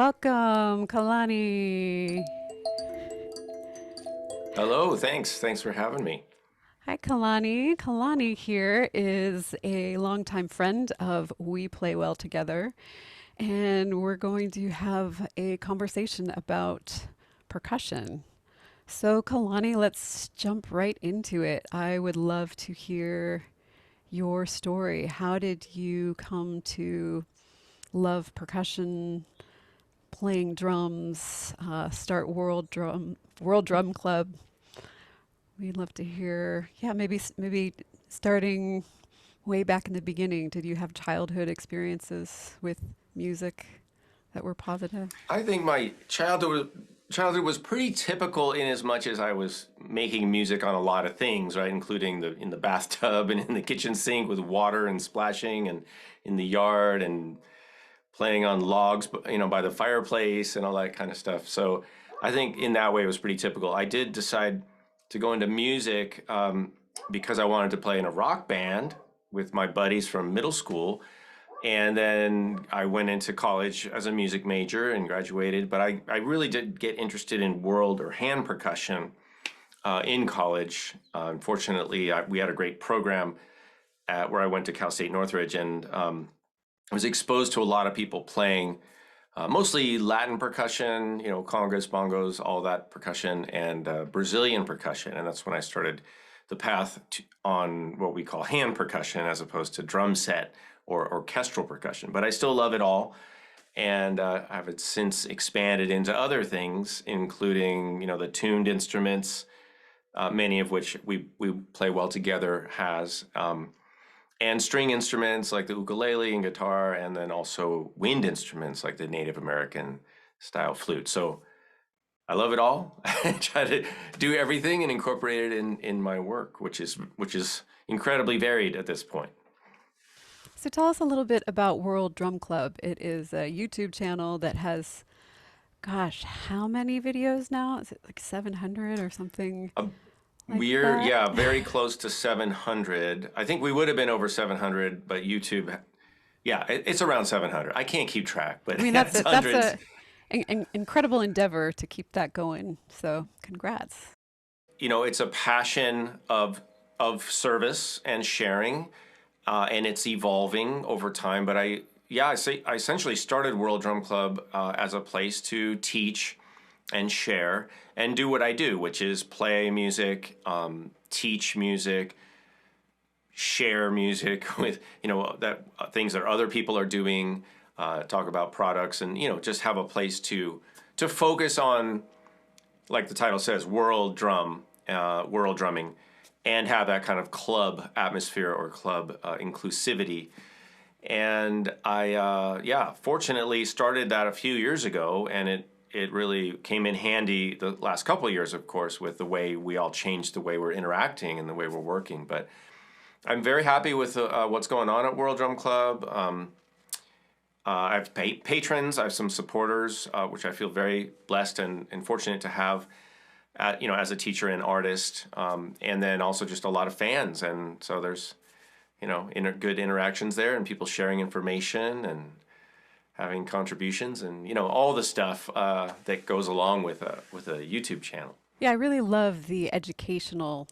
Welcome, Kalani. Hello, thanks. Thanks for having me. Hi, Kalani. Kalani here is a longtime friend of We Play Well Together, and we're going to have a conversation about percussion. So, Kalani, let's jump right into it. I would love to hear your story. How did you come to love percussion, playing drums, start World Drum Club? We'd love to hear, yeah, maybe starting way back in the beginning. Did you have childhood experiences with music that were positive? I think my childhood was pretty typical in as much as I was making music on a lot of things, right? Including in the bathtub and in the kitchen sink with water and splashing and in the yard and playing on logs, by the fireplace and all that kind of stuff. So I think in that way it was pretty typical. I did decide to go into music because I wanted to play in a rock band with my buddies from middle school. And then I went into college as a music major and graduated. But I really did get interested in world or hand percussion in college. Unfortunately, we had a great program where I went to Cal State Northridge, and I was exposed to a lot of people playing mostly Latin percussion, congas, bongos, all that percussion, and Brazilian percussion. And that's when I started the path on what we call hand percussion as opposed to drum set or orchestral percussion. But I still love it all. And I've since expanded into other things, including, the tuned instruments, many of which we play well together and string instruments like the ukulele and guitar, and then also wind instruments like the Native American style flute. So I love it all. I try to do everything and incorporate it in my work, which is incredibly varied at this point. So tell us a little bit about World Drum Club. It is a YouTube channel that has, gosh, how many videos now? Is it like 700 or something Uh, like we're that? yeah, very close to 700. I think we would have been over 700, but YouTube, yeah, it's around 700. I can't keep track, but I mean, yeah, it's that's hundreds. an incredible endeavor to keep that going. So congrats. It's a passion of service and sharing, and it's evolving over time. But I essentially started World Drum Club as a place to teach and share and do what I do, which is play music, teach music, share music with that things that other people are doing, talk about products, and just have a place to focus on, like the title says, world drumming, and have that kind of club atmosphere or club inclusivity. And I fortunately started that a few years ago, and it really came in handy the last couple of years, of course, with the way we all changed the way we're interacting and the way we're working. But I'm very happy with what's going on at World Drum Club. I have patrons, I have some supporters, which I feel very blessed and fortunate to have, as a teacher and artist, and then also just a lot of fans. And so there's, good interactions there and people sharing information and having contributions and, all the stuff that goes along with a YouTube channel. Yeah, I really love the educational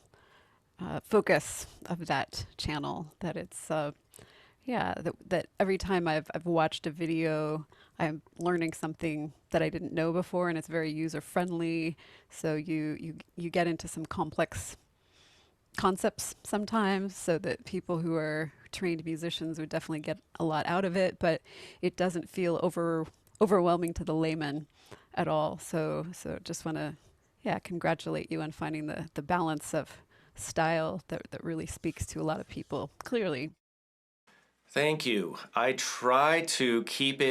focus of that channel. That it's that every time I've watched a video, I'm learning something that I didn't know before, and it's very user friendly. So you get into some complex concepts sometimes, so that people who are trained musicians would definitely get a lot out of it, but it doesn't feel overwhelming to the layman at all. So just want to, yeah, congratulate you on finding the balance of style that really speaks to a lot of people clearly. Thank you. I try to keep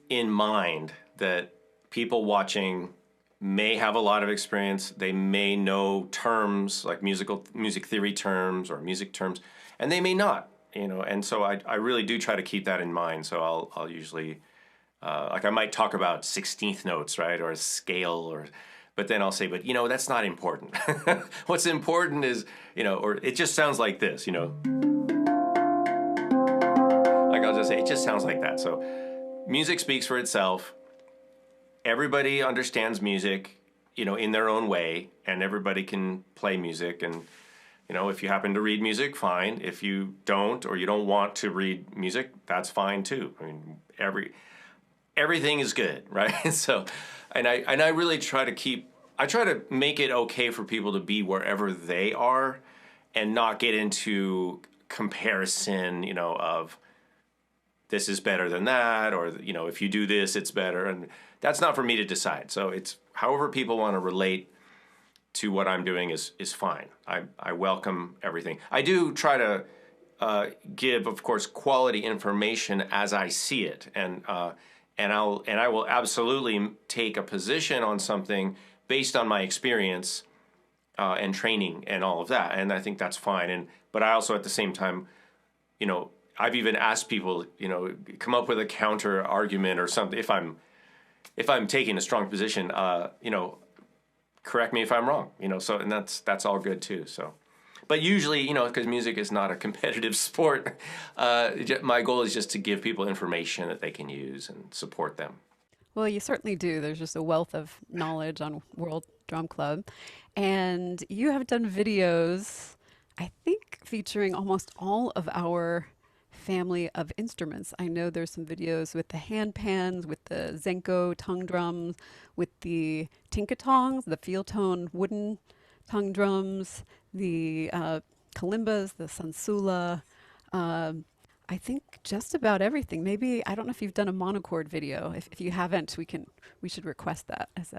in mind that people watching may have a lot of experience. They may know terms like music theory terms or music terms, and they may not. And so I really do try to keep that in mind. So I'll usually like I might talk about 16th notes, right, or a scale, but then I'll say, but that's not important. What's important is or it just sounds like this. Like I'll just say, it just sounds like that. So music speaks for itself. everybody understands music, in their own way, and everybody can play music. And, if you happen to read music, fine. If you don't, or you don't want to read music, that's fine too. I mean, everything is good, right? So, and I really try to make it okay for people to be wherever they are and not get into comparison, of this is better than that, or, if you do this, it's better. And that's not for me to decide. So it's however people want to relate to what I'm doing is fine. I welcome everything. I do try to give, of course, quality information as I see it. And I will absolutely take a position on something based on my experience and training and all of that. And I think that's fine. But I also, at the same time, I've even asked people, come up with a counter argument or something. If I'm taking a strong position, correct me if I'm wrong, So, and that's all good too. So, but usually, because music is not a competitive sport, my goal is just to give people information that they can use and support them. Well, you certainly do. There's just a wealth of knowledge on World Drum Club. And you have done videos, I think, featuring almost all of our family of instruments. I know there's some videos with the handpans, with the Zenko Tongue-Drums, with the tinkatongs, the feel tone wooden tongue drums, the kalimbas, the sansula. I think just about everything. Maybe I don't know if you've done a monochord video. If you haven't, we should request that as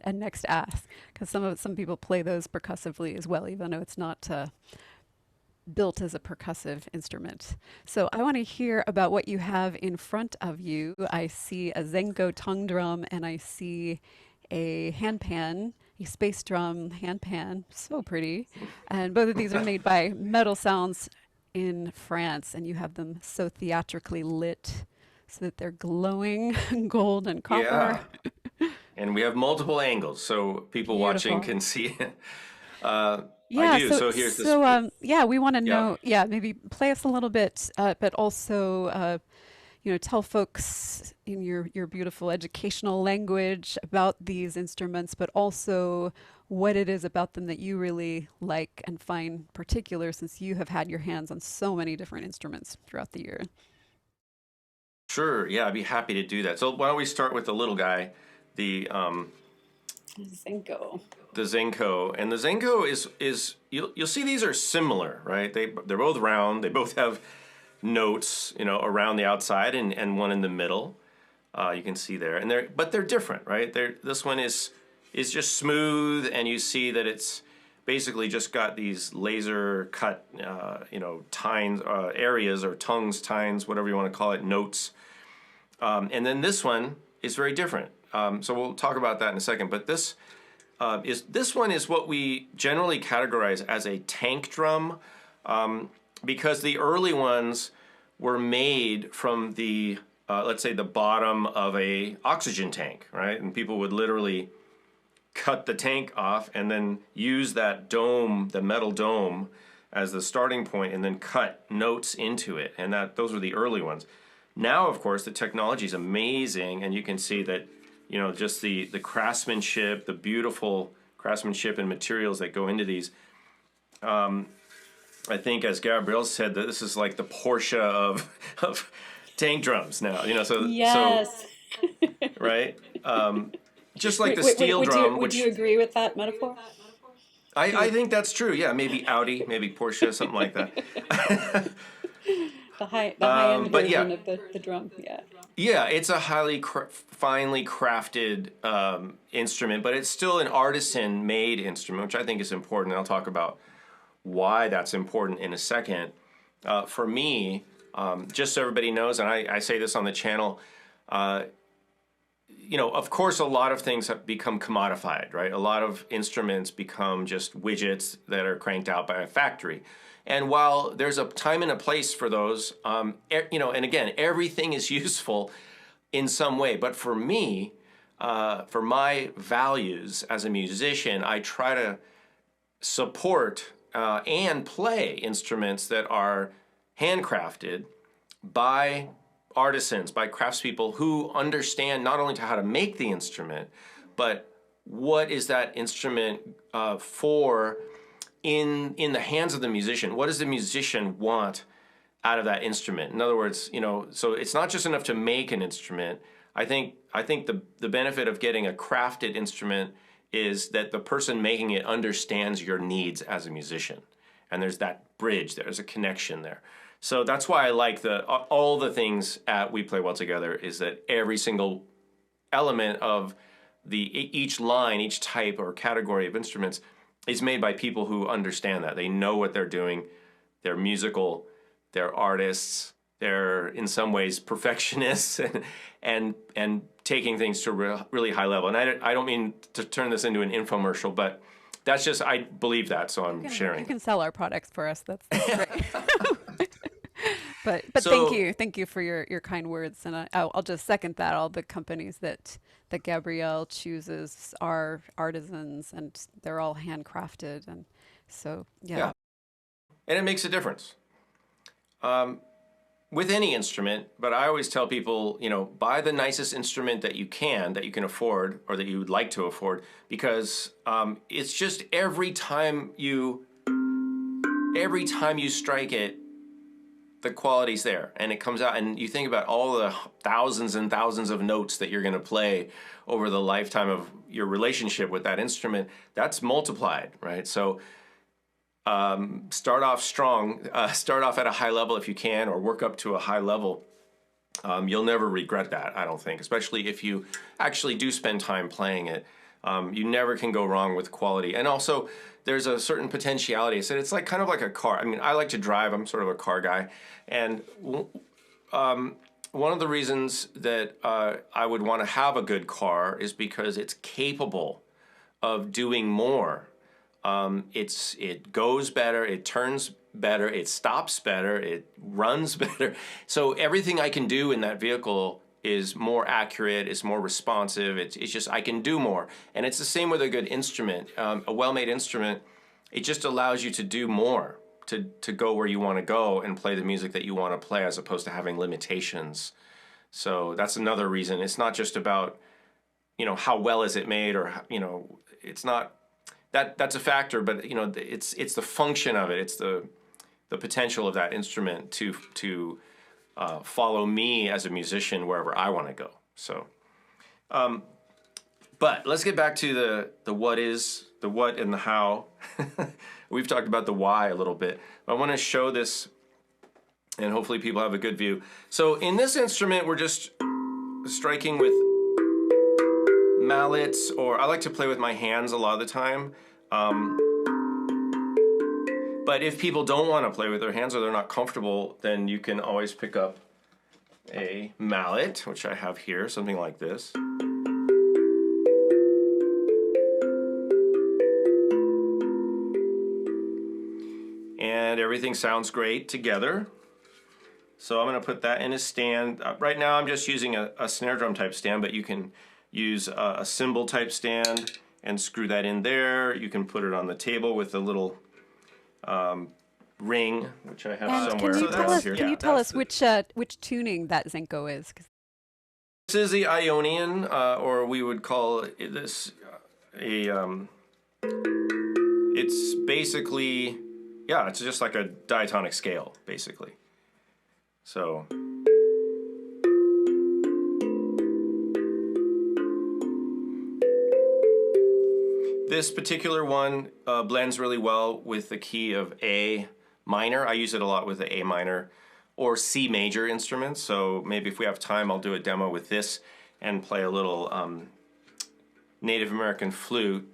a next ask, because some people play those percussively as well, even though it's not built as a percussive instrument. So I want to hear about what you have in front of you. I see a Zenko tongue drum and I see a handpan, a Spacedrum Handpan. So pretty. And both of these are made by Metal Sounds in France, and you have them so theatrically lit so that they're glowing gold and copper. Yeah. And we have multiple angles, so people watching can see it. Yeah, I do. So here's this. yeah, we want to Yeah. know, yeah, maybe play us a little bit, but also, tell folks in your beautiful educational language about these instruments, but also what it is about them that you really like and find particular, since you have had your hands on so many different instruments throughout the year. Sure. Yeah, I'd be happy to do that. So why don't we start with the little guy, the Zenko. the Zenko, and the Zenko is you'll see these are similar, right? They're both round. They both have notes, around the outside and one in the middle. You can see there, and they're different, right? This one is just smooth, and you see that it's basically just got these laser cut, tines, areas or tongues, tines, whatever you want to call it, notes. And then this one is very different. So we'll talk about that in a second. But this one is what we generally categorize as a tank drum, because the early ones were made from the let's say the bottom of a oxygen tank, right? And people would literally cut the tank off and then use that dome, the metal dome, as the starting point, and then cut notes into it. And those were the early ones. Now, of course, the technology is amazing, and you can see that, just the craftsmanship, the beautiful craftsmanship and materials that go into these. I think, as Gabrielle said, that this is like the Porsche of tank drums now. Yes. So right. Just like the steel drum. Would you agree with that metaphor? I think that's true. Yeah, maybe Audi, maybe Porsche, something like that. The high-end but version yeah. of the drum, yeah. Yeah, it's a highly finely crafted instrument, but it's still an artisan-made instrument, which I think is important. And I'll talk about why that's important in a second. For me, just so everybody knows, and I say this on the channel, of course, a lot of things have become commodified, right? A lot of instruments become just widgets that are cranked out by a factory. And while there's a time and a place for those, and again, everything is useful in some way. But for me, for my values as a musician, I try to support and play instruments that are handcrafted by artisans, by craftspeople who understand not only how to make the instrument, but what is that instrument for in the hands of the musician. What does the musician want out of that instrument? In other words, you know, so it's not just enough to make an instrument. I think the benefit of getting a crafted instrument is that the person making it understands your needs as a musician. And there's that bridge, there's a connection there. So that's why I like all the things at We Play Well Together is that every single element of each line, each type or category of instruments is made by people who understand that. They know what they're doing. They're musical, they're artists, they're in some ways perfectionists and taking things to a really high level. And I don't mean to turn this into an infomercial, but that's just, I believe that, so I'm sharing. You can sell our products for us. That's great. But So- thank you for your kind words, and I'll just second that. All the companies that Gabrielle chooses are artisans, and they're all handcrafted, and so yeah. And it makes a difference. With any instrument, but I always tell people, you know, buy the nicest instrument that you can afford, or that you would like to afford, because it's just every time you strike it, the quality's there, and it comes out, and you think about all the thousands and thousands of notes that you're going to play over the lifetime of your relationship with that instrument. That's multiplied, right? So start off strong, start off at a high level if you can, or work up to a high level. You'll never regret that, I don't think, especially if you actually do spend time playing it. You never can go wrong with quality. And also, there's a certain potentiality. I said it's like kind of like a car. I mean, I like to drive. I'm sort of a car guy. And one of the reasons that I would want to have a good car is because it's capable of doing more. It goes better, it turns better, it stops better, it runs better. So everything I can do in that vehicle is more accurate, it's more responsive, it's just I can do more. And it's the same with a good instrument. A well-made instrument, it just allows you to do more, to go where you want to go and play the music that you want to play, as opposed to having limitations. So that's another reason. It's not just about, you know, how well is it made, or, you know, it's not, that's a factor, but, you know, it's the function of it. It's the potential of that instrument to follow me as a musician wherever I want to go. So, but let's get back to the what and the how. We've talked about the why a little bit. But I want to show this, and hopefully people have a good view. So in this instrument, we're just striking with mallets, or I like to play with my hands a lot of the time. But if people don't want to play with their hands, or they're not comfortable, then you can always pick up a mallet, which I have here, something like this. And everything sounds great together. So I'm going to put that in a stand. Right now I'm just using a snare drum type stand, but you can use a cymbal type stand and screw that in there. You can put it on the table with a little ring, which I have And somewhere. can you tell us which tuning that Zenko is? This is the Ionian, or we would call this it's basically, yeah, it's just like a diatonic scale, basically. So. This particular one blends really well with the key of A minor. I use it a lot with the A minor or C major instruments. So maybe if we have time, I'll do a demo with this and play a little Native American flute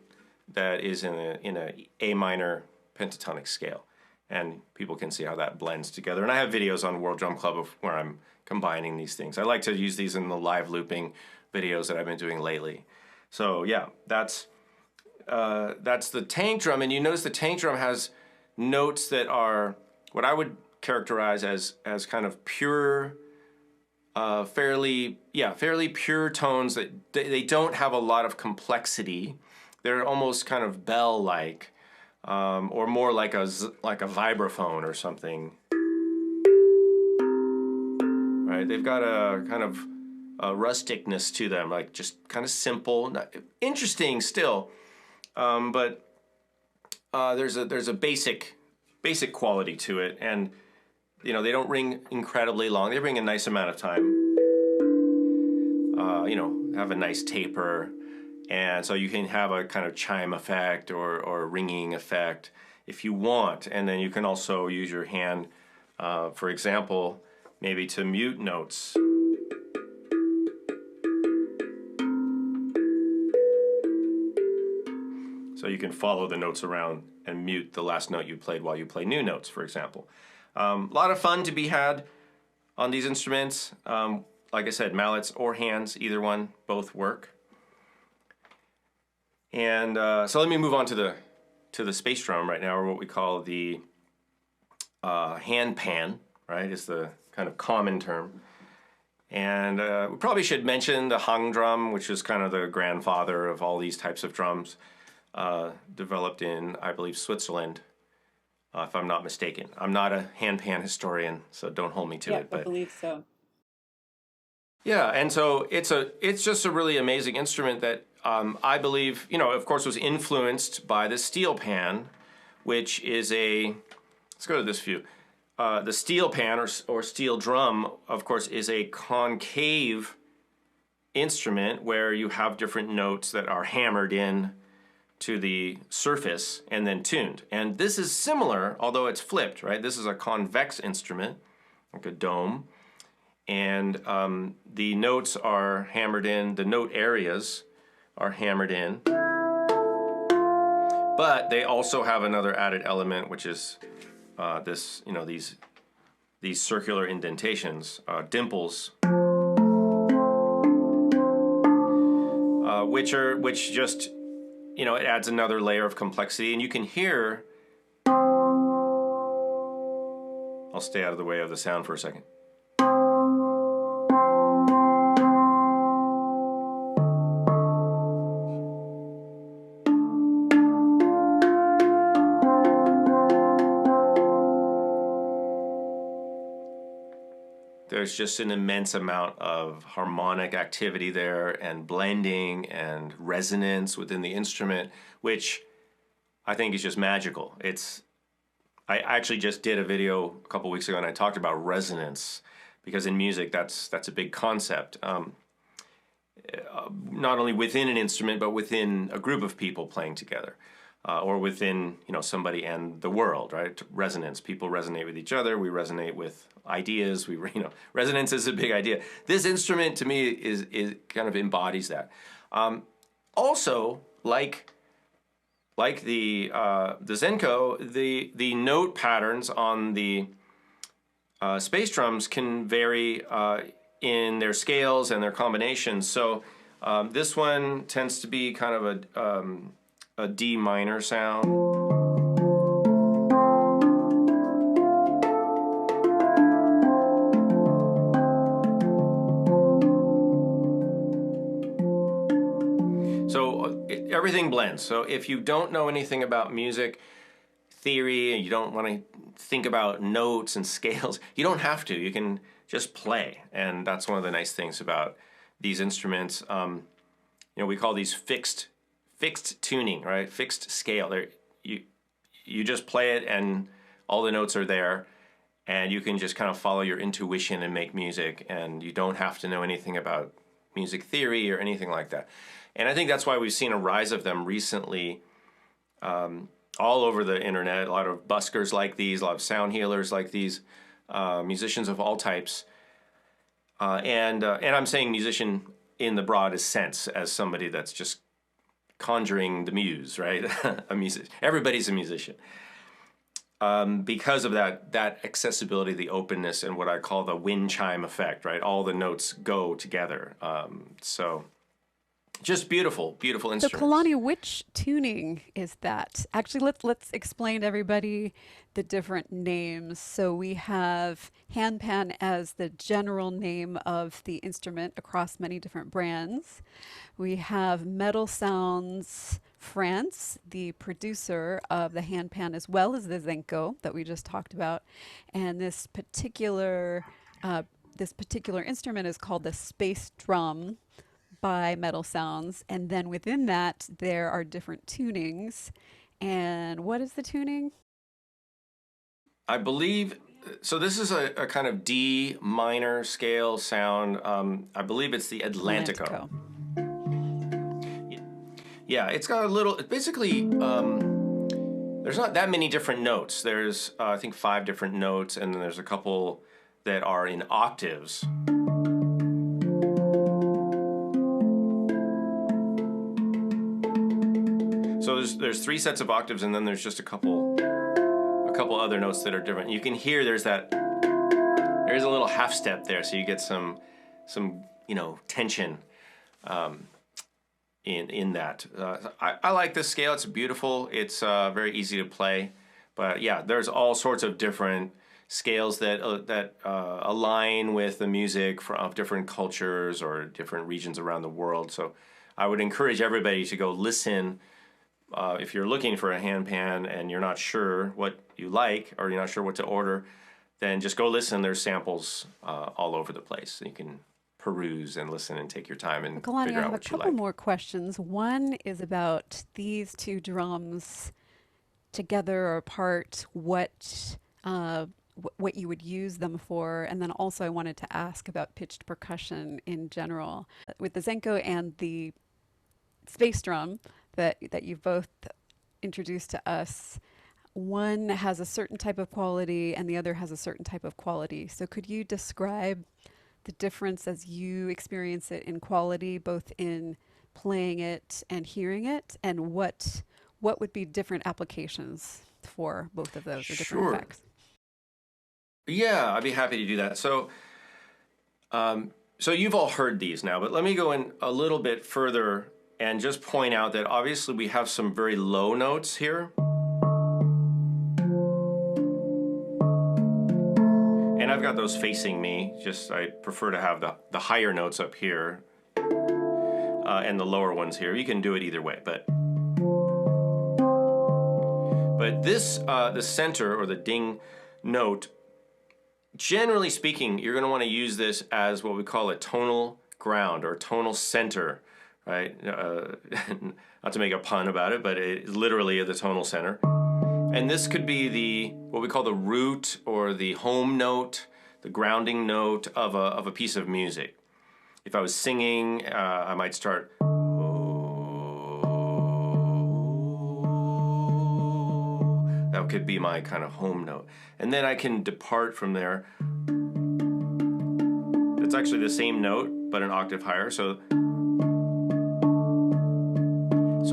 that is in a A minor pentatonic scale. And people can see how that blends together. And I have videos on World Drum Club of where I'm combining these things. I like to use these in the live looping videos that I've been doing lately. So yeah, that's the tank drum, and you notice the tank drum has notes that are what I would characterize as kind of pure, fairly pure tones that they don't have a lot of complexity. They're almost kind of bell-like, or more like a vibraphone or something. right? They've got a kind of a rusticness to them, like just kind of simple, interesting still, but there's a basic quality to it, and they don't ring incredibly long. They ring a nice amount of time. Have a nice taper, and so you can have a kind of chime effect or ringing effect if you want, and then you can also use your hand, for example, maybe to mute notes. So you can follow the notes around and mute the last note you played while you play new notes, for example. A lot of fun to be had on these instruments. Like I said, mallets or hands, either one, both work. And so let me move on to the space drum right now, or what we call the handpan, right? Is the kind of common term. And we probably should mention the hung drum, which is kind of the grandfather of all these types of drums, developed in, I believe, Switzerland, if I'm not mistaken. I'm not a handpan historian, so don't hold me to it. I believe so. Yeah, and so it's just a really amazing instrument that I believe, of course, was influenced by the steel pan, which is let's go to this view. The steel pan or steel drum, of course, is a concave instrument where you have different notes that are hammered in to the surface and then tuned. And this is similar, although it's flipped, right? This is a convex instrument, like a dome. And the notes are hammered in, the note areas are hammered in. But they also have another added element, which is these circular indentations, dimples, which just, it adds another layer of complexity. And you can hear, I'll stay out of the way of the sound for a second. There's just an immense amount of harmonic activity there and blending and resonance within the instrument, which I think is just magical. I actually just did a video a couple weeks ago and I talked about resonance, because in music that's a big concept. Not only within an instrument, but within a group of people playing together. Or within somebody and the world, right? Resonance. People resonate with each other. We resonate with ideas. Resonance is a big idea. This instrument to me is kind of embodies that. Also, like the Zenko, the note patterns on the space drums can vary in their scales and their combinations. So this one tends to be kind of a D minor sound. So everything blends. So if you don't know anything about music theory and you don't want to think about notes and scales, you don't have to. You can just play. And that's one of the nice things about these instruments. We call these fixed tuning, right? Fixed scale. You just play it and all the notes are there, and you can just kind of follow your intuition and make music, and you don't have to know anything about music theory or anything like that. And I think that's why we've seen a rise of them recently all over the internet. A lot of buskers like these, a lot of sound healers like these, musicians of all types. And I'm saying musician in the broadest sense, as somebody that's just conjuring the muse, right? Everybody's a musician. Because of that accessibility, the openness, and what I call the wind chime effect, right? All the notes go together. So just beautiful So instruments. Kalani, which tuning is that? Actually, let's explain to everybody the different names. So we have handpan as the general name of the instrument across many different brands. We have Metal Sounds France, the producer of the handpan, as well as the Zenko that we just talked about. And this particular this particular instrument is called the space drum by Metal Sounds, and then within that there are different tunings. And what is the tuning? I believe, so this is a kind of D minor scale sound. I believe it's the Atlantico. Yeah, it's got a little, basically, there's not that many different notes. There's, I think, 5 different notes, and then there's a couple that are in octaves. So there's 3 sets of octaves, and then there's just a couple other notes that are different. You can hear there's a little half step there, so you get some tension in that. I like this scale. It's beautiful. It's very easy to play. But yeah, there's all sorts of different scales that align with the music of different cultures or different regions around the world. So I would encourage everybody to go listen. If you're looking for a handpan and you're not sure what you like or you're not sure what to order, then just go listen. There's samples all over the place. You can peruse and listen and take your time and Kalani, figure I out have a what you couple like. more questions. One is about these 2 drums together or apart, what you would use them for, and then also I wanted to ask about pitched percussion in general. With the Zenko and the space drum that you've both introduced to us, one has a certain type of quality and the other has a certain type of quality. So could you describe the difference as you experience it in quality, both in playing it and hearing it, and what would be different applications for both of those or different Sure. effects? Yeah, I'd be happy to do that. So, so you've all heard these now, but let me go in a little bit further and just point out that obviously we have some very low notes here. And I've got those facing me. Just I prefer to have the higher notes up here and the lower ones here. You can do it either way, but this the center or the ding note, generally speaking, you're going to want to use this as what we call a tonal ground or tonal center, right? Not to make a pun about it, but it's literally the tonal center. And this could be what we call the root or the home note, the grounding note of a piece of music. If I was singing, I might start. That could be my kind of home note. And then I can depart from there. It's actually the same note, but an octave higher. So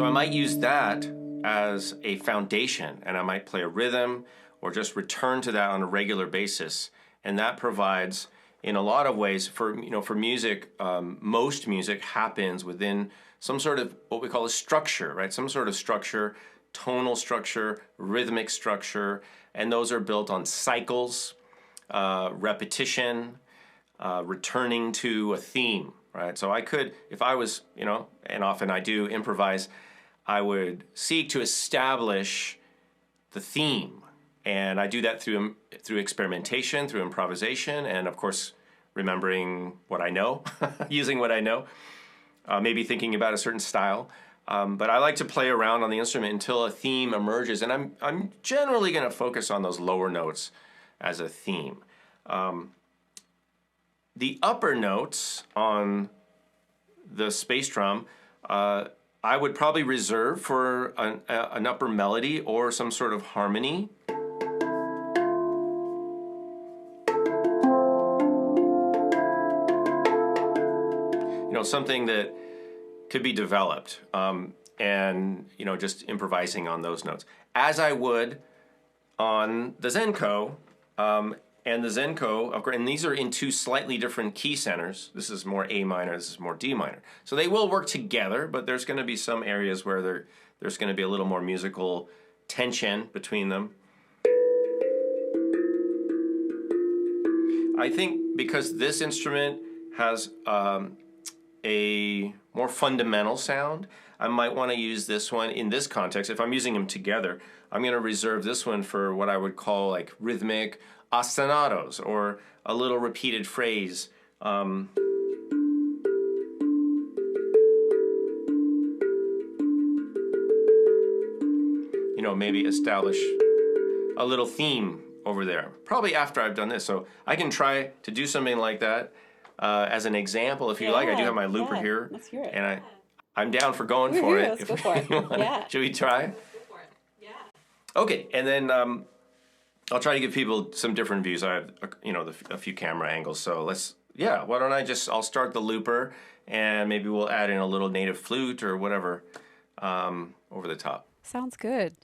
I might use that as a foundation, and I might play a rhythm or just return to that on a regular basis. And that provides, in a lot of ways, for music, most music happens within some sort of what we call a structure, right? Some sort of structure, tonal structure, rhythmic structure, and those are built on cycles, repetition, returning to a theme, right? So I could, if I was, and often I do improvise, I would seek to establish the theme, and I do that through experimentation, through improvisation, and of course remembering what I know, using what I know, maybe thinking about a certain style. But I like to play around on the instrument until a theme emerges, and I'm generally going to focus on those lower notes as a theme. The upper notes on the space drum, I would probably reserve for an upper melody or some sort of harmony. Something that could be developed, and just improvising on those notes, as I would on the Zenko. And the Zenko, of course, and these are in 2 slightly different key centers. This is more A minor, this is more D minor. So they will work together, but there's going to be some areas where there's going to be a little more musical tension between them. I think because this instrument has a more fundamental sound, I might want to use this one in this context. If I'm using them together, I'm going to reserve this one for what I would call like rhythmic, ostinatos or a little repeated phrase. You know, maybe establish a little theme over there. Probably after I've done this. So I can try to do something like that as an example if you like. I do have my looper here. Let's hear it. And I'm down for going for Woohoo, it. let's go for it. Yeah. Should we try? Okay, and then I'll try to give people some different views. I have, a few camera angles. So why don't I'll start the looper, and maybe we'll add in a little native flute or whatever over the top. Sounds good.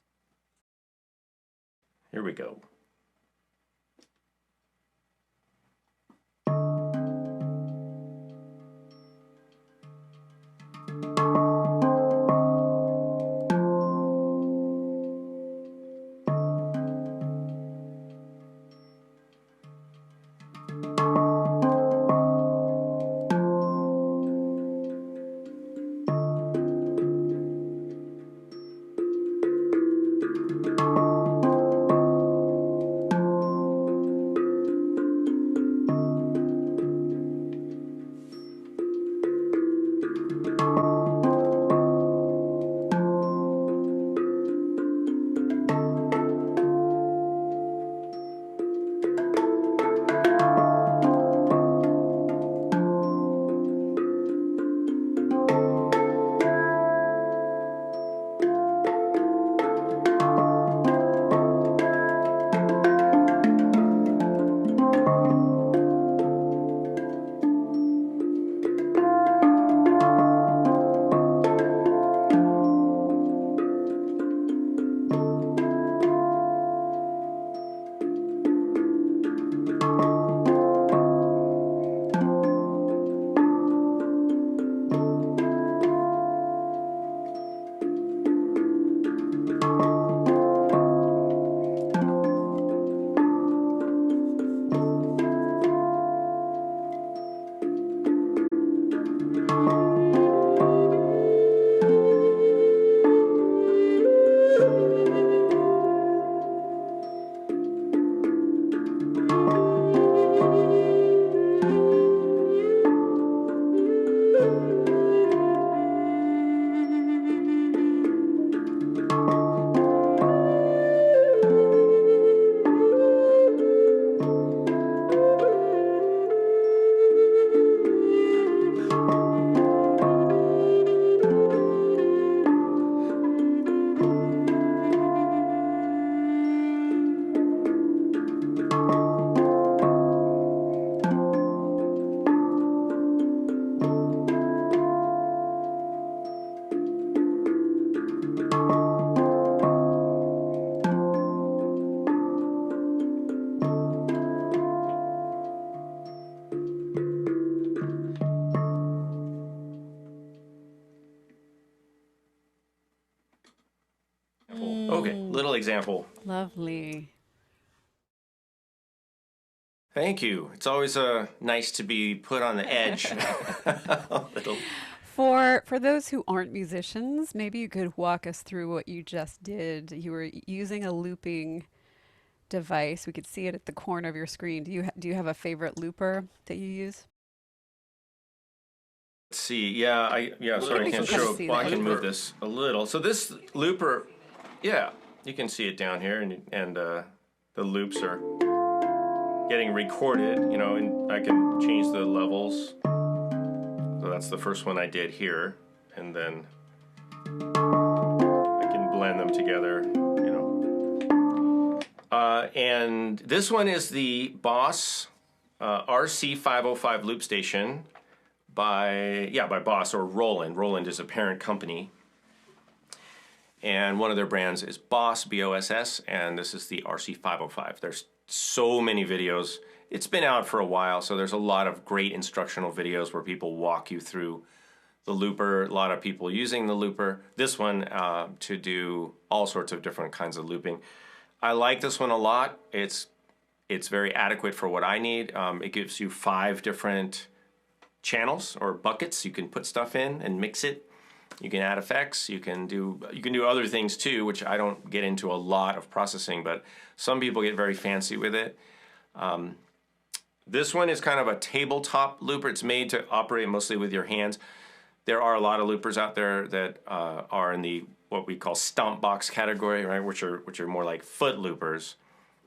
Here we go. Okay, little example. Lovely. Thank you. It's always nice to be put on the edge. A little. For those who aren't musicians, maybe you could walk us through what you just did. You were using a looping device. We could see it at the corner of your screen. Do you have a favorite looper that you use? Let's see. Sorry, I can't show. Well, I can move this a little. So this looper, you can see it down here, and the loops are getting recorded. And I can change the levels. So that's the first one I did here, and then I can blend them together. And this one is the Boss RC505 loop station by Boss or Roland. Roland is a parent company. And one of their brands is Boss, B-O-S-S, and this is the RC505. There's so many videos. It's been out for a while, so there's a lot of great instructional videos where people walk you through the looper, a lot of people using the looper. This one to do all sorts of different kinds of looping. I like this one a lot. It's very adequate for what I need. It gives you 5 different channels or buckets. You can put stuff in and mix it. You can add effects. You can do other things too, which I don't get into a lot of processing, but some people get very fancy with it. This one is kind of a tabletop looper. It's made to operate mostly with your hands. There are a lot of loopers out there that are in the what we call stomp box category, right? Which are more like foot loopers,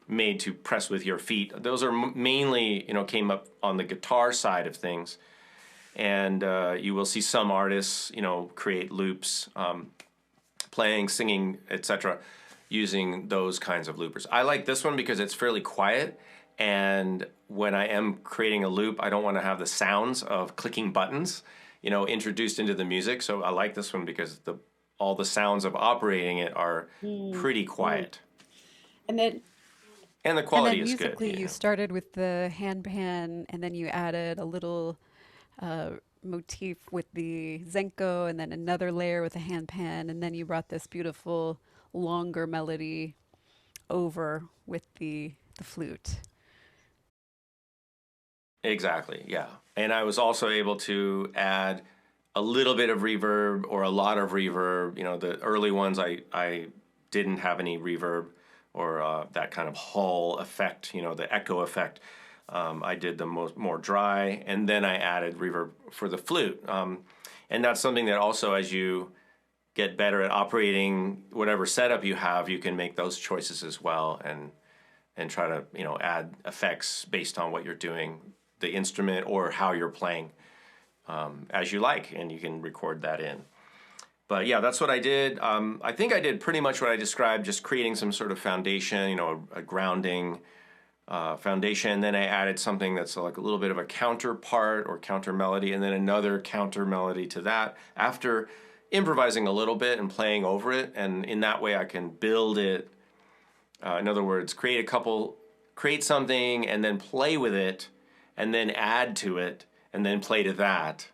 made to press with your feet. Those are mainly, came up on the guitar side of things, and you will see some artists, create loops, playing, singing, etc., using those kinds of loopers. I like this one because it's fairly quiet, and when I am creating a loop, I don't want to have the sounds of clicking buttons, introduced into the music. So I like this one because all the sounds of operating it are pretty quiet. And then And the And quality then is good. musically, you started with the handpan, and then you added a little motif with the Zenko, and then another layer with the handpan, and then you brought this beautiful longer melody over with the flute. Exactly, yeah. And I was also able to add a little bit of reverb or a lot of reverb. The early ones I didn't have any reverb or that kind of hall effect, the echo effect. I did the more dry, and then I added reverb for the flute. And that's something that also, as you get better at operating whatever setup you have, you can make those choices as well, and try to add effects based on what you're doing, the instrument or how you're playing, as you like, and you can record that in. But yeah, that's what I did. I think I did pretty much what I described, just creating some sort of foundation, a grounding foundation. And then I added something that's like a little bit of a counterpart or counter melody, and then another counter melody to that after improvising a little bit and playing over it. And in that way, I can build it. In other words, create something and then play with it, and then add to it, and then play to that.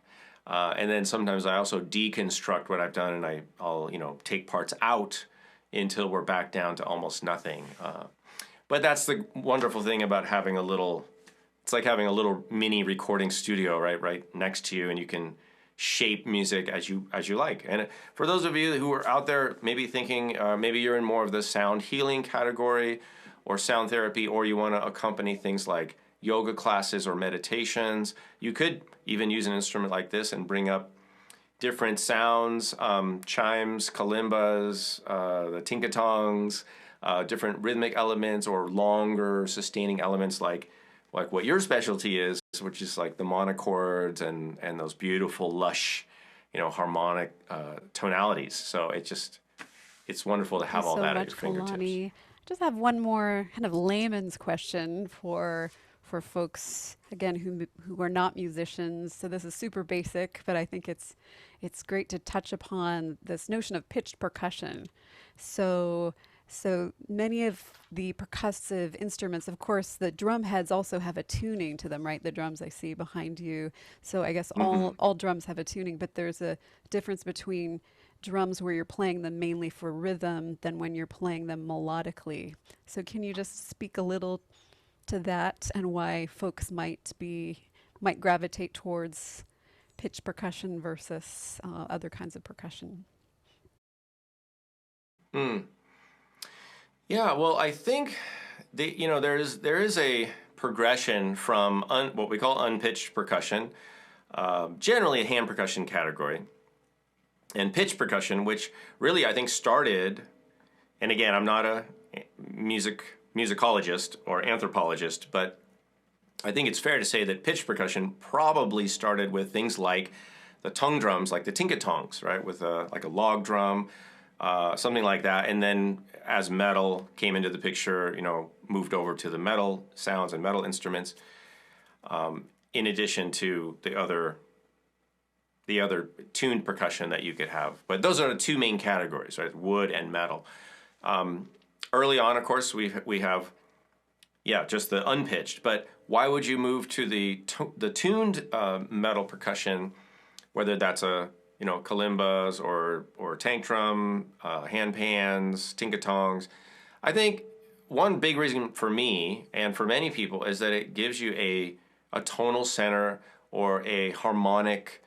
And then sometimes I also deconstruct what I've done, and I'll take parts out until we're back down to almost nothing. But that's the wonderful thing about having it's like having a little mini recording studio right next to you, and you can shape music as you like. And for those of you who are out there maybe thinking, maybe you're in more of the sound healing category or sound therapy, or you want to accompany things like yoga classes or meditations, you could even use an instrument like this and bring up different sounds, chimes, kalimbas, the tinkatongs, different rhythmic elements or longer sustaining elements like what your specialty is, which is like the monochords and those beautiful lush, harmonic tonalities. So it's wonderful to have all So that at much, your fingertips. Kalani. Just have one more kind of layman's question for folks again who are not musicians. So this is super basic, but I think it's great to touch upon this notion of pitched percussion. So many of the percussive instruments, of course, the drum heads also have a tuning to them, right? The drums I see behind you. So I guess all drums have a tuning, but there's a difference between drums where you're playing them mainly for rhythm than when you're playing them melodically. So can you just speak a little to that and why folks might gravitate towards pitch percussion versus other kinds of percussion? Yeah, well, I think there is a progression from what we call unpitched percussion, generally a hand percussion category, and pitch percussion, which really I think started. And again, I'm not a musicologist or anthropologist, but I think it's fair to say that pitch percussion probably started with things like the tongue drums, like the tinkatongs, right, with like a log drum. Something like that, and then as metal came into the picture, moved over to the metal sounds and metal instruments, in addition to the other tuned percussion that you could have. But those are the two main categories, right? Wood and metal. Early on, of course, we have just the unpitched. But why would you move to the tuned metal percussion, whether that's kalimbas or tank drum, handpans, tinkatongs? I think one big reason for me and for many people is that it gives you a tonal center or a harmonic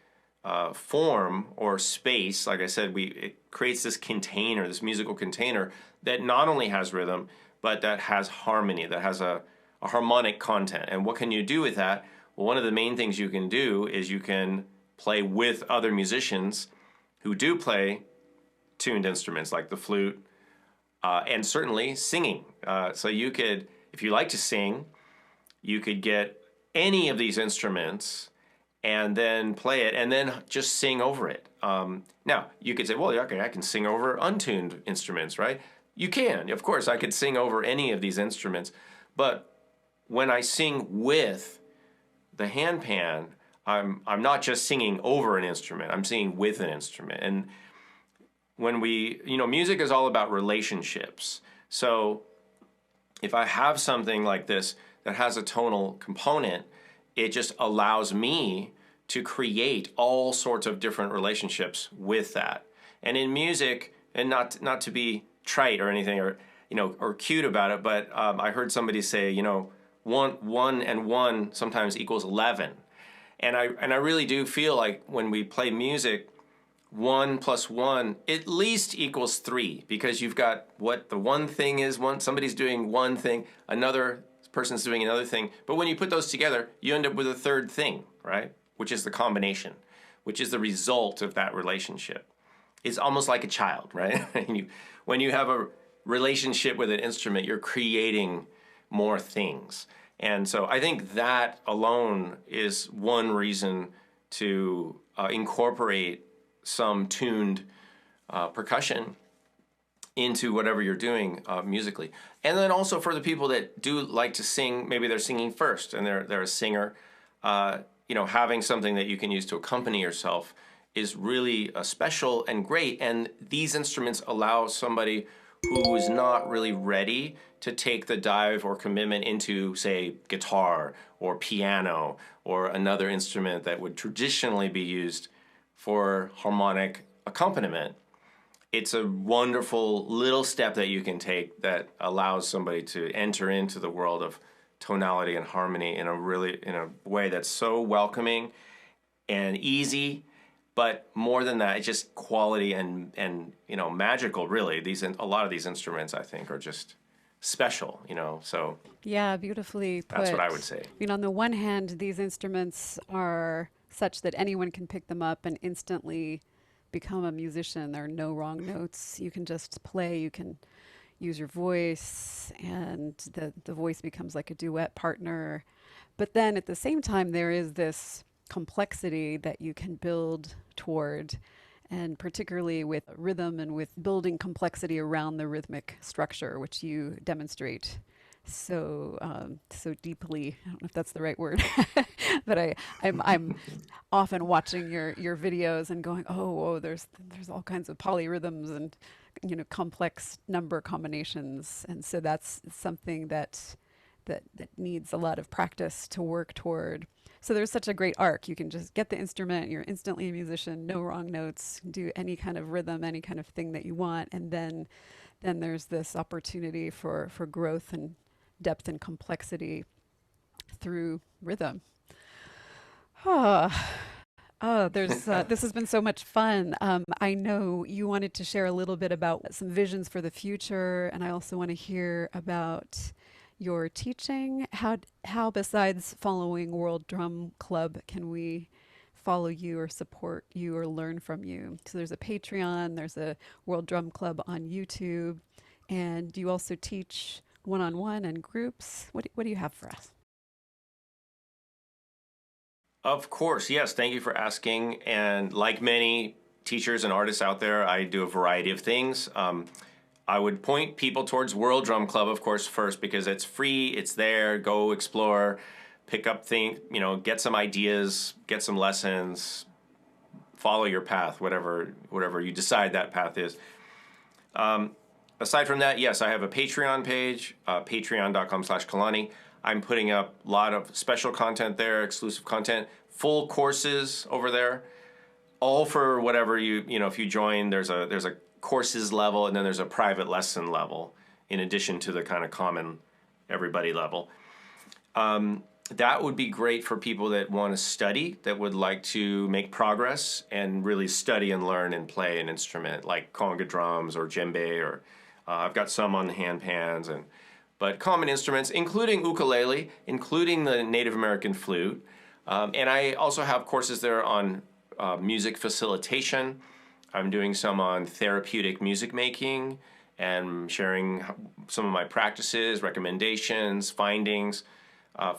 form or space. Like I said, it creates this container, this musical container that not only has rhythm, but that has harmony, that has a a harmonic content. And what can you do with that? Well, one of the main things you can do is you can play with other musicians who do play tuned instruments like the flute, and certainly singing. So you could, if you like to sing, you could get any of these instruments and then play it and then just sing over it. Now, you could say, well, yeah, okay, I can sing over untuned instruments, right? You can. Of course, I could sing over any of these instruments. But when I sing with the handpan, I'm not just singing over an instrument. I'm singing with an instrument. And when we, music is all about relationships. So if I have something like this that has a tonal component, it just allows me to create all sorts of different relationships with that. And in music, and not to be trite or anything, or cute about it, but I heard somebody say, one and one sometimes equals 11. And I really do feel like when we play music, 1 plus 1 at least equals 3, because you've got what the one thing is, somebody's doing one thing, another person's doing another thing. But when you put those together, you end up with a third thing, right? Which is the combination, which is the result of that relationship. It's almost like a child, right? When you have a relationship with an instrument, you're creating more things. And so I think that alone is one reason to incorporate some tuned percussion into whatever you're doing musically. And then also for the people that do like to sing, maybe they're singing first and they're a singer, having something that you can use to accompany yourself is really special and great. And these instruments allow somebody who is not really ready to take the dive or commitment into, say, guitar or piano or another instrument that would traditionally be used for harmonic accompaniment. It's a wonderful little step that you can take that allows somebody to enter into the world of tonality and harmony in a way that's so welcoming and easy. But more than that, it's just quality and magical, really. A lot of these instruments, I think, are just special, so Yeah, beautifully put. that's what I would say. On the one hand, these instruments are such that anyone can pick them up and instantly become a musician. There are no wrong notes. You can just play. You can use your voice, and the voice becomes like a duet partner. But then at the same time, there is this complexity that you can build toward, and particularly with rhythm and with building complexity around the rhythmic structure, which you demonstrate so deeply. I don't know if that's the right word, but I'm often watching your videos and going, oh, there's all kinds of polyrhythms and complex number combinations, and so that's something that needs a lot of practice to work toward. So there's such a great arc. You can just get the instrument, you're instantly a musician, no wrong notes, do any kind of rhythm, any kind of thing that you want, and then there's this opportunity for growth and depth and complexity through rhythm. This has been so much fun. I know you wanted to share a little bit about some visions for the future, and I also want to hear about your teaching. How besides following World Drum Club can we follow you or support you or learn from you? So there's a Patreon, there's a World Drum Club on YouTube, and you also teach one-on-one and groups. What do you have for us? Of course, yes. Thank you for asking. And like many teachers and artists out there, I do a variety of things. I would point people towards World Drum Club, of course, first, because it's free, it's there, go explore, pick up things, get some ideas, get some lessons, follow your path, whatever you decide that path is. Aside from that, yes, I have a Patreon page, patreon.com/Kalani. I'm putting up a lot of special content there, exclusive content, full courses over there, all for whatever if you join, there's a courses level, and then there's a private lesson level in addition to the kind of common everybody level. That would be great for people that want to study, that would like to make progress and really study and learn and play an instrument like conga drums or djembe, or I've got some on the handpans, and but common instruments, including ukulele, including the Native American flute. And I also have courses there on music facilitation. I'm doing some on therapeutic music making and sharing some of my practices, recommendations, findings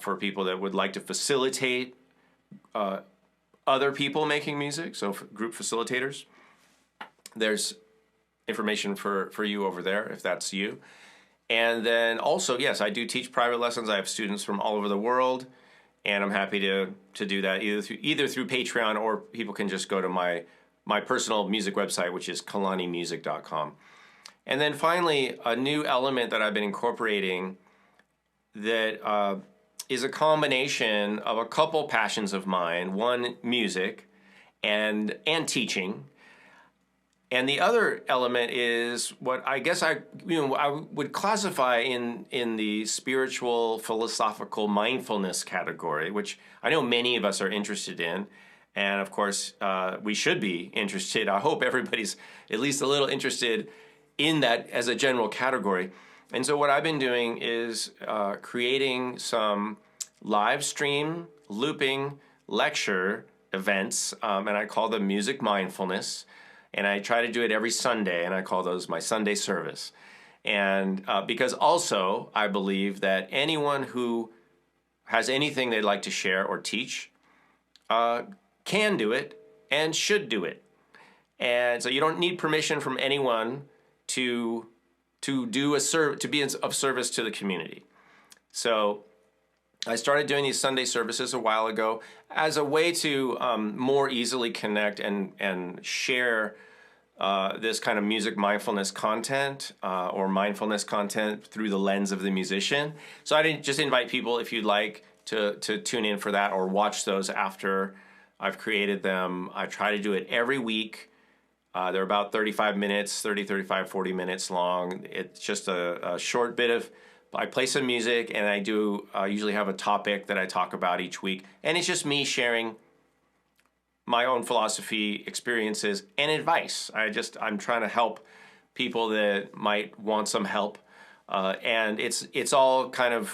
for people that would like to facilitate other people making music, so for group facilitators. There's information for you over there if that's you. And then also, yes, I do teach private lessons. I have students from all over the world, and I'm happy to do that either through Patreon, or people can just go to my personal music website, which is kalanimusic.com. And then finally, a new element that I've been incorporating that is a combination of a couple passions of mine. One, music and teaching. And the other element is what I guess I would classify in the spiritual, philosophical mindfulness category, which I know many of us are interested in. And of course, we should be interested. I hope everybody's at least a little interested in that as a general category. And so what I've been doing is creating some live stream looping lecture events, and I call them Music Mindfulness. And I try to do it every Sunday, and I call those my Sunday service. And because also I believe that anyone who has anything they'd like to share or teach can do it and should do it. And so you don't need permission from anyone to be of service to the community. So I started doing these Sunday services a while ago as a way to more easily connect and share this kind of music mindfulness content or mindfulness content through the lens of the musician. So I didn't just invite people, if you'd like to tune in for that or watch those after I've created them. I try to do it every week. They're about 35 minutes, 40 minutes long. It's just a short bit of, I play some music, and I usually have a topic that I talk about each week. And it's just me sharing my own philosophy, experiences, and advice. I'm trying to help people that might want some help. And it's all kind of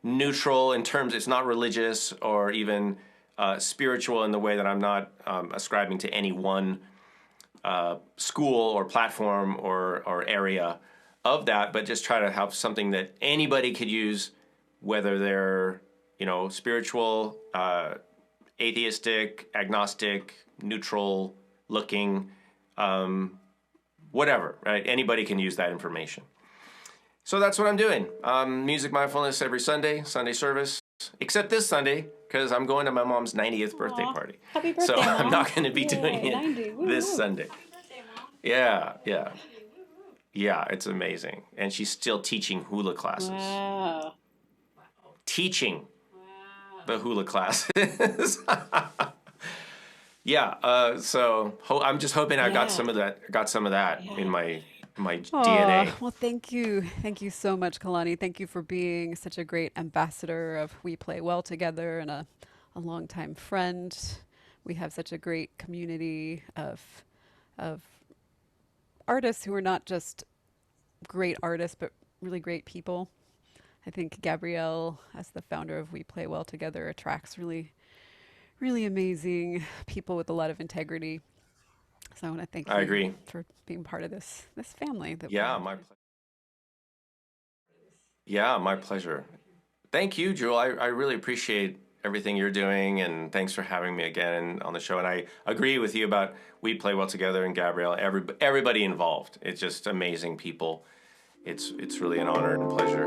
neutral in terms, it's not religious or even spiritual in the way that I'm not ascribing to any one school or platform or area of that, but just try to have something that anybody could use, whether they're, spiritual, atheistic, agnostic, neutral looking, whatever, right? Anybody can use that information. So that's what I'm doing. Music mindfulness every Sunday service, except this Sunday, because I'm going to my mom's 90th birthday party. Happy birthday, So Mom. I'm not going to be Yay, doing it 90. Woo, this woo. Sunday. Yeah. Yeah, it's amazing. And she's still teaching hula classes. Wow. Teaching the hula classes. Yeah, so I'm just hoping I got some of that in my DNA. Well, thank you so much, Kalani. Thank you for being such a great ambassador of We Play Well Together and a longtime friend. We have such a great community of artists who are not just great artists, but really great people. I think Gabrielle, as the founder of We Play Well Together, attracts really, really amazing people with a lot of integrity. So I want to thank I you agree. for being part of this family. My pleasure. Thank you, Joule. I really appreciate everything you're doing, and thanks for having me again on the show. And I agree with you about We Play Well Together and Gabrielle, everybody involved. It's just amazing people. It's really an honor and a pleasure.